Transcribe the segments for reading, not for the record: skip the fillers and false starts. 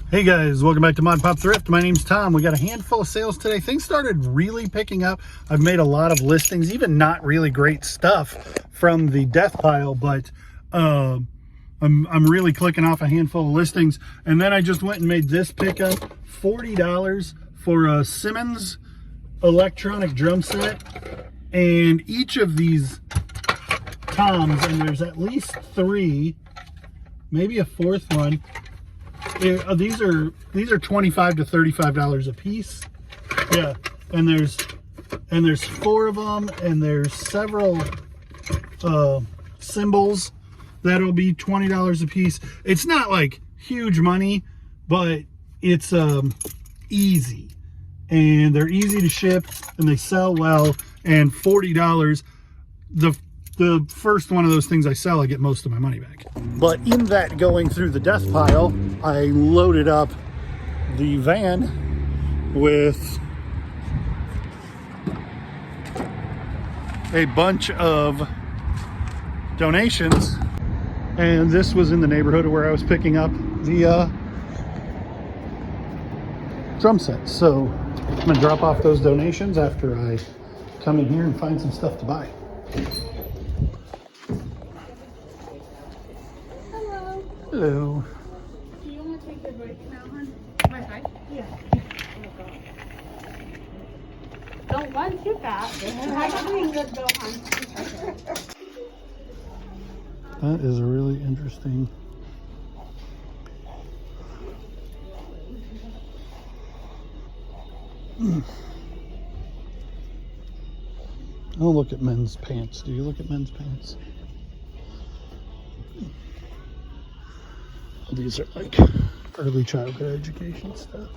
Hey guys, welcome back to Mod Pop Thrift. My name's Tom. We got a handful of sales today. Things started really picking up. I've made a lot of listings, even not really great stuff from the death pile, but I'm really clicking off a handful of listings. And then I just went and made this pickup, $40 for a Simmons electronic drum set. And each of these toms, and there's at least 3, maybe a 4th one. These are $25 to $35 a piece. Yeah, and there's 4 of them, and there's several cymbals that'll be $20 a piece. It's not like huge money, but it's easy, and they're easy to ship, and they sell well. And $40, the first one of those things I sell, I get most of my money back. But in that going through the death pile, I loaded up the van with a bunch of donations. And this was in the neighborhood of where I was picking up the drum set. So I'm gonna drop off those donations after I come in here and find some stuff to buy. Hello. Do you want to take your break now, hon? My side? Yeah. Don't run too fast. I got doing good though, hon. That is a really interesting. I don't look at men's pants. Do you look at men's pants? These are like early childhood education stuff.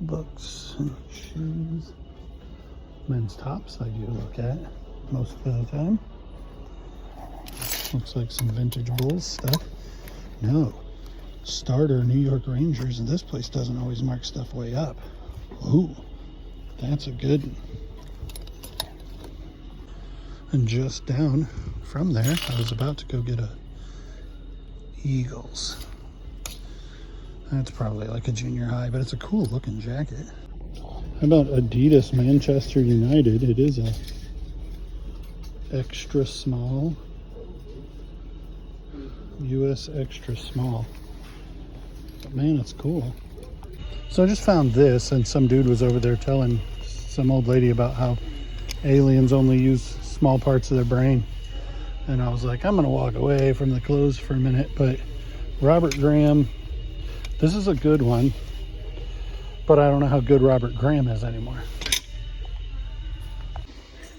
Books and shoes. Men's tops I do look at most of the time. Looks like some vintage Bulls stuff. No. Starter New York Rangers, and this place doesn't always mark stuff way up. Ooh, that's a good one. And just down from there, I was about to go get a Eagles. That's probably like a junior high, but it's a cool looking jacket. How about Adidas Manchester United? It is a extra small, US extra small. But man, it's cool. So I just found this, and some dude was over there telling some old lady about how aliens only use small parts of their brain. And I was like, I'm gonna walk away from the clothes for a minute. But Robert Graham, this is a good one, but I don't know how good Robert Graham is anymore.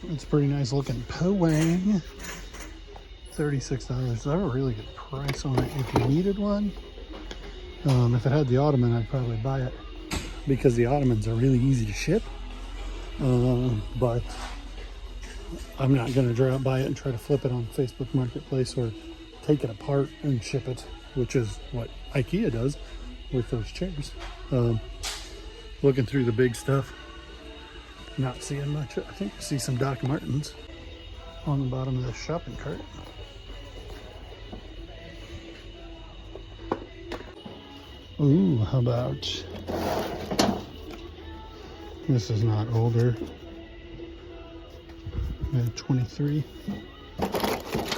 It's pretty nice looking Powang. $36. That's a really good price on it if you needed one. If it had the Ottoman, I'd probably buy it, because the Ottomans are really easy to ship. But I'm not going to buy it and try to flip it on Facebook Marketplace or take it apart and ship it, which is what Ikea does with those chairs. Looking through the big stuff, not seeing much. I think I see some Doc Martens on the bottom of the shopping cart. Ooh, how about, this is not older. 23.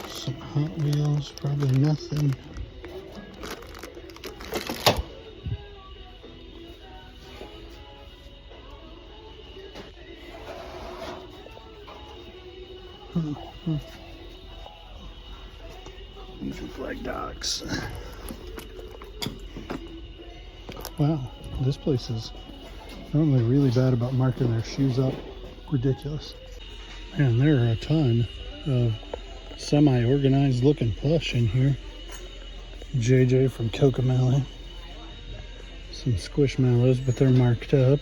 Some Hot Wheels, probably nothing. These look like docks. Wow, this place is normally really bad about marking their shoes up. Ridiculous. And there are a ton of semi-organized looking plush in here. JJ from Cocomelon. Some Squishmallows, but they're marked up.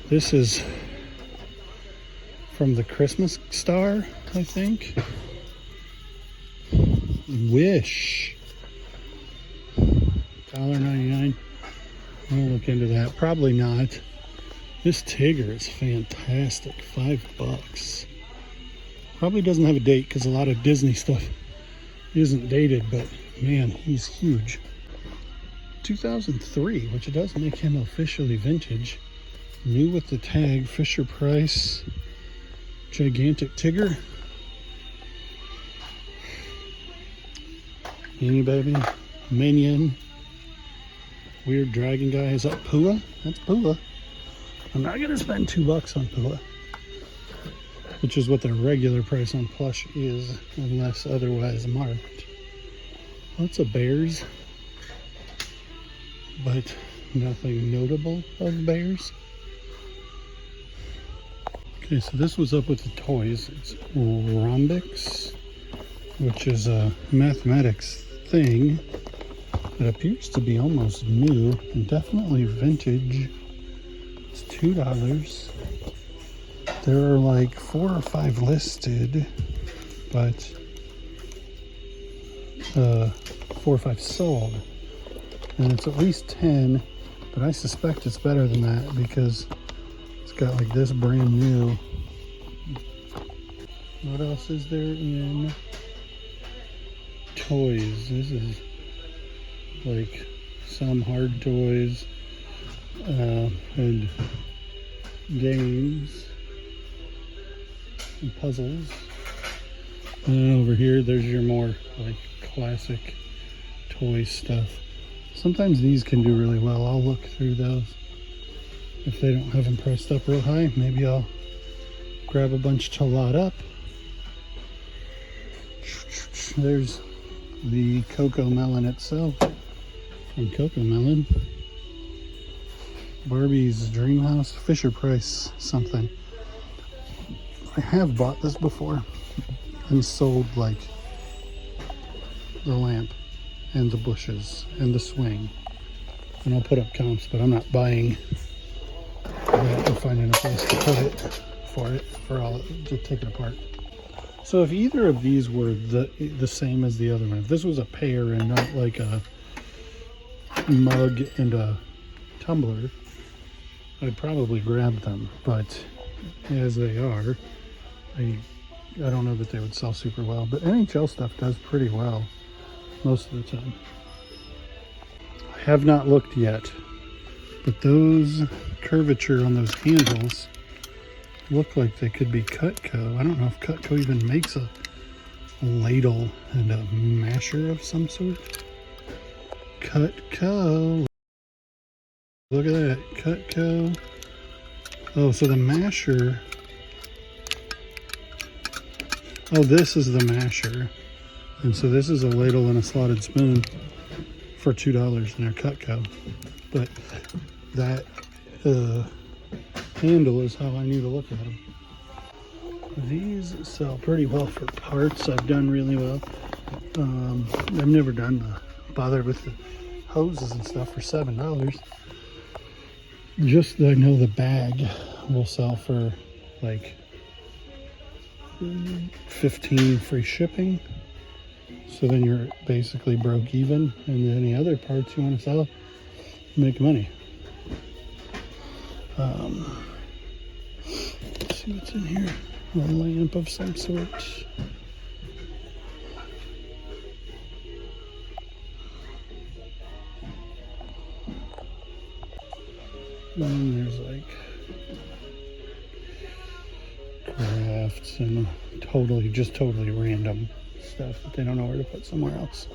This is from the Christmas Star, I think. Wish. $1.99. I'll look into that. Probably not. This Tigger is fantastic. $5. Probably doesn't have a date because a lot of Disney stuff isn't dated, but Man, he's huge. 2003, which does make him officially vintage. New with the tag, Fisher Price, gigantic Tigger. Beanie Baby, Minion, weird dragon guy. Is that Pua? That's Pua. I'm not gonna spend $2 on Pua, which is what the regular price on Plush is, unless otherwise marked. Lots of bears, but nothing notable of bears. Okay, so this was up with the toys. It's Rhombix, which is a mathematics thing that appears to be almost new and definitely vintage. It's $2. There are like 4 or 5 listed, but 4 or 5 sold. And it's at least 10, but I suspect it's better than that because it's got like this brand new. What else is there in toys? This is like some hard toys and games and puzzles. And then over here, there's your more like classic toy stuff. Sometimes these can do really well. I'll look through those. If they don't have them pressed up real high, maybe I'll grab a bunch to lot up. There's the Coco Melon itself from Coco Melon. Barbie's Dream House, Fisher Price something. I have bought this before and sold like the lamp and the bushes and the swing. And I'll put up comps, but I'm not buying that or finding a place to put it for all to take it apart. So if either of these were the same as the other one, if this was a pair and not like a mug and a tumbler, I'd probably grab them. But as they are, I don't know that they would sell super well. But NHL stuff does pretty well most of the time. I have not looked yet, but those curvature on those handles look like they could be Cutco. I don't know if Cutco even makes a ladle and a masher of some sort. Cutco. Look at that. Cutco. Oh, so the masher. Oh, this is the masher. And so this is a ladle and a slotted spoon for $2 and they're Cutco. But that handle is how I knew to look at them. These sell pretty well for parts. I've done really well. I've never bothered with the hoses and stuff for $7. Just I know the bag will sell for like $15 free shipping. So then you're basically broke even, and any other parts you want to sell, make money. Let's see what's in here. A lamp of some sort. And there's like crafts and totally random stuff that they don't know where to put somewhere else.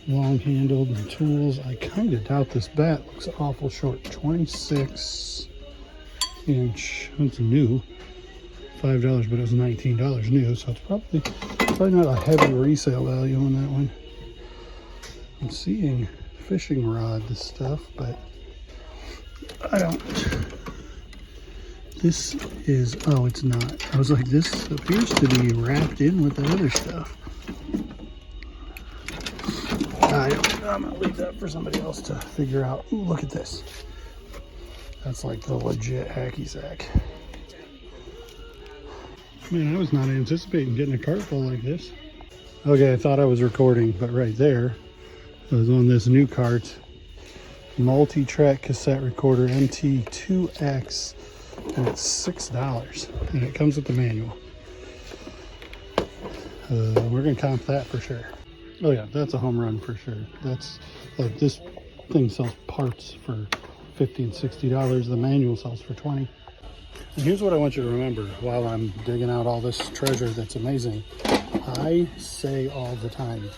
Long-handled tools. I kind of doubt this bat looks awful short. 26 inch. It's new. $5, but it was $19 new, so it's probably not a heavy resale value on that one. I'm seeing fishing rod stuff, but I don't. This is, oh, it's not. I was like, this appears to be wrapped in with the other stuff. I'm gonna leave that for somebody else to figure out. Ooh, look at this. That's like the legit Hacky Sack. Man, I was not anticipating getting a cart full like this. Okay, I thought I was recording, but right there, I was on this new cart. Multi-track cassette recorder MT2X, and it's $6. And it comes with the manual. We're gonna comp that for sure. Oh yeah, that's a home run for sure. That's like, this thing sells parts for $50 and $60. The manual sells for $20. And here's what I want you to remember while I'm digging out all this treasure that's amazing. I say all the time,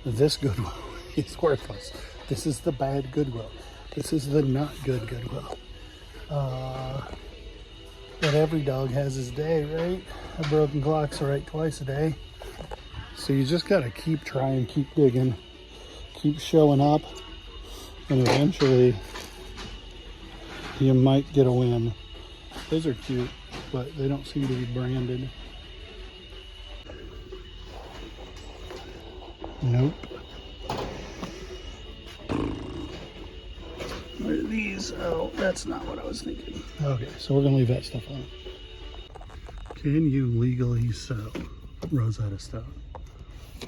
this Goodwill is worthless. This is the bad Goodwill. This is the not good Goodwill. But every dog has his day, right? A broken clock's right twice a day. So you just gotta keep trying, keep digging, keep showing up, and eventually you might get a win. Those are cute, but they don't seem to be branded. Nope. What are these? Oh, that's not what I was thinking. Okay, so we're gonna leave that stuff on. Can you legally sell Rosetta Stone?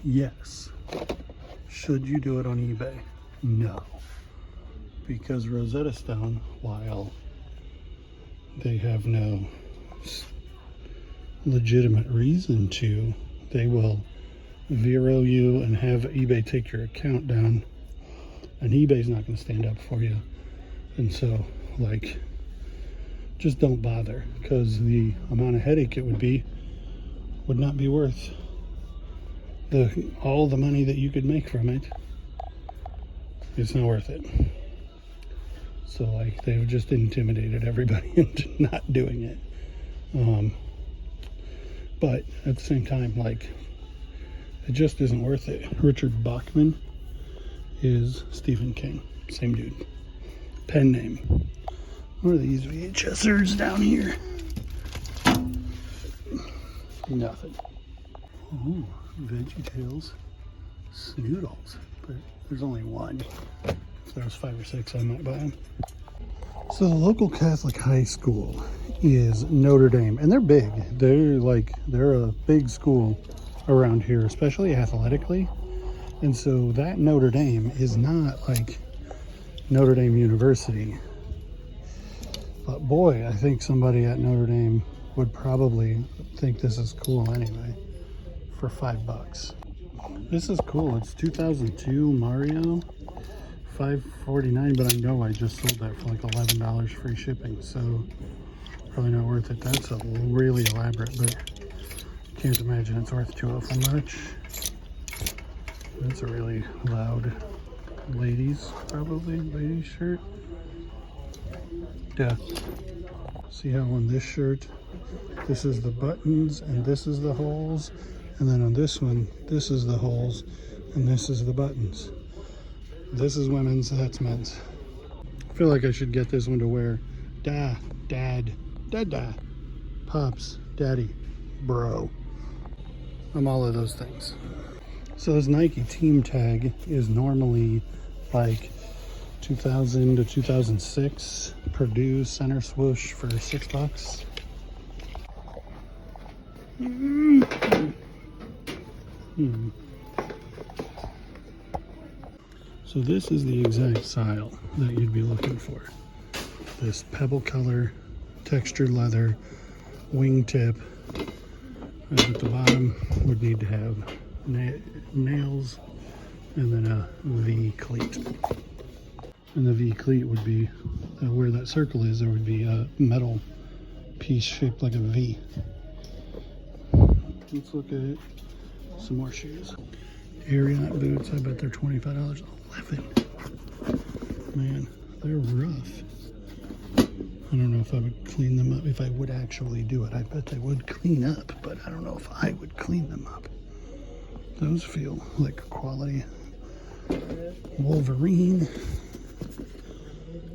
Yes. Should you do it on eBay? No. Because Rosetta Stone, while they have no legitimate reason to, they will Vero you and have eBay take your account down, and eBay's not going to stand up for you. And so, like, just don't bother, because the amount of headache it would not be worth all the money that you could make from it. It's not worth it. So, like, they've just intimidated everybody into not doing it. But at the same time, like, it just isn't worth it. Richard Bachman is Stephen King. Same dude. Pen name. What are these VHSers down here? Nothing. Ooh, VeggieTales Snoodles. But there's only one. If there was 5 or 6, I might buy them. So the local Catholic high school is Notre Dame, and they're big. They're a big school around here, especially athletically. And so that Notre Dame is not like Notre Dame University. But boy, I think somebody at Notre Dame would probably think this is cool anyway for $5. This is cool. It's 2002 Mario, $5.49, but I know I just sold that for like $11 free shipping, so probably not worth it. That's a really elaborate, but can't imagine it's worth $2 much. That's a really loud ladies shirt. Yeah. See how on this shirt, this is the buttons and this is the holes, and then on this one, this is the holes and this is the buttons. This is women's, that's men's. I feel like I should get this one to wear. Dad, pops, daddy, bro. I'm all of those things. So this Nike team tag is normally like 2000 to 2006 Purdue center swoosh for $6. So this is the exact style that you'd be looking for. This pebble color, textured leather, wingtip, and at the bottom would need to have nails and then a V cleat. And the V cleat would be where that circle is. There would be a metal piece shaped like a V. Let's look at some more shoes. Ariat boots, I bet they're $25. 11. Man, they're rough. I don't know if I would clean them up. If I would actually do it, I bet they would clean up, but I don't know if I would clean them up. Those feel like quality. Wolverine.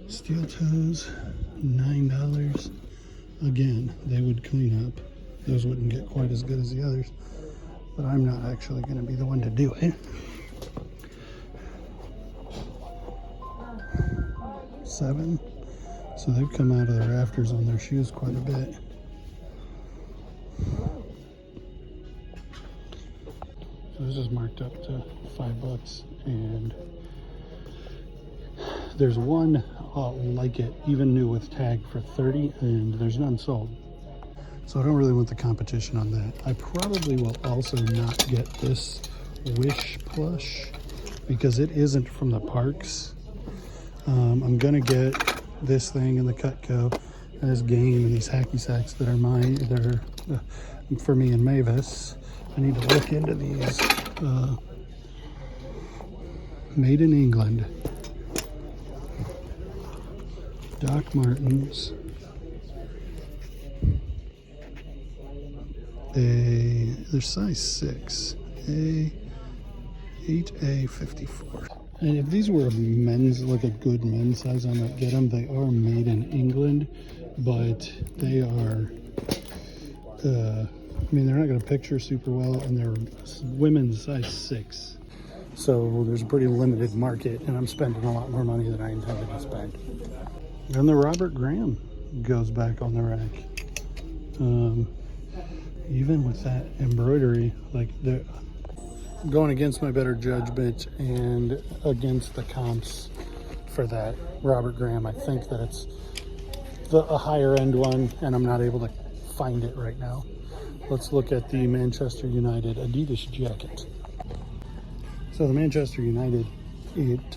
Steel toes, $9. Again, they would clean up. Those wouldn't get quite as good as the others, but I'm not actually going to be the one to do it. $7. So they've come out of the rafters on their shoes quite a bit. So this is marked up to $5, and there's one like it, even new with tag, for $30, and there's none sold. So I don't really want the competition on that. I probably will also not get this Wish plush because it isn't from the parks. I'm gonna get this thing in the Cutco and this game and these hacky sacks that are mine. They're for me and Mavis. I need to look into these. Made in England. Doc Martens. They're size 6. 8A54. And if these were a men's, like a good men's size, I might get them. They are made in England, but they are, I mean, they're not going to picture super well, and they're women's size 6. So there's a pretty limited market, and I'm spending a lot more money than I intended to spend. And the Robert Graham goes back on the rack. Even with that embroidery, like they're going against my better judgment and against the comps for that Robert Graham. I think that it's a higher end one, and I'm not able to find it right now. Let's look at the Manchester United Adidas jacket. So the Manchester United, it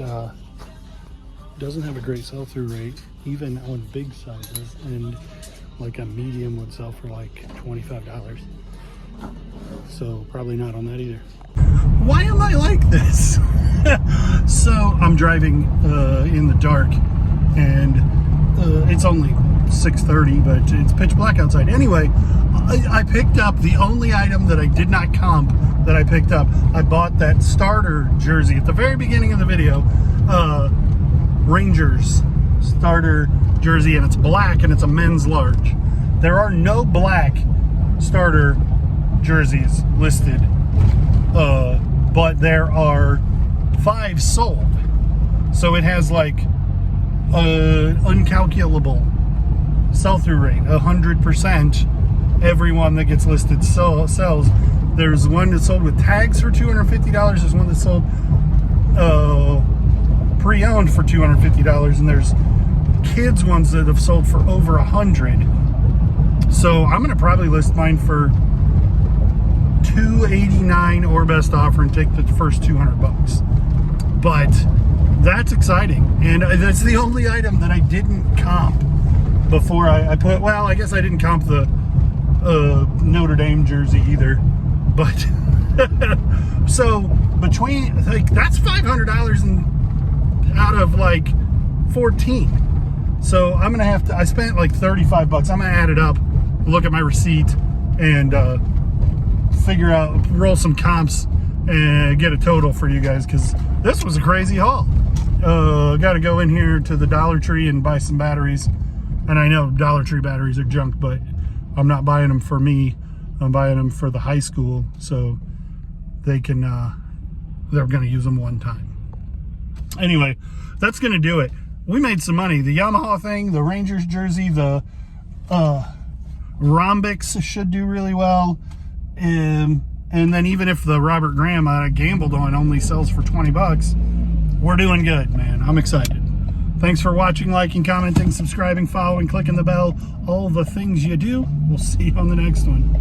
doesn't have a great sell-through rate, even on big sizes, and like a medium would sell for like $25. So probably not on that either. Why am I like this? So I'm driving in the dark, and it's only 6:30, but it's pitch black outside. Anyway, I picked up the only item that I did not comp that I picked up. I bought that starter jersey at the very beginning of the video, Rangers starter jersey, and it's black and it's a men's large. There are no black starter jerseys listed, but there are 5 sold. So it has like uncalculable sell-through rate, 100%. Everyone that gets listed sells. There's one that's sold with tags for $250. There's one that's sold pre-owned for $250, and there's kids ones that have sold for over $100. So I'm gonna probably list mine for $289 or best offer and take the first $200. But that's exciting, and that's the only item that I didn't comp before I put. Well, I guess I didn't comp the Notre Dame jersey either, but so between, like, that's $500 out of like 14. So I'm gonna have to, I spent like $35. I'm gonna add it up, look at my receipt, and figure out, roll some comps and get a total for you guys, because this was a crazy haul. Got to go in here to the Dollar Tree and buy some batteries, and I know Dollar Tree batteries are junk, but I'm not buying them for me. I'm buying them for the high school, so they can they're gonna use them one time. Anyway, that's gonna do it. We made some money. The Yamaha thing, the Rangers jersey, the Rhombics should do really well. And then even if the Robert Graham I gambled on only sells for $20, we're doing good, man. I'm excited. Thanks for watching, liking, commenting, subscribing, following, clicking the bell, all the things you do. We'll see you on the next one.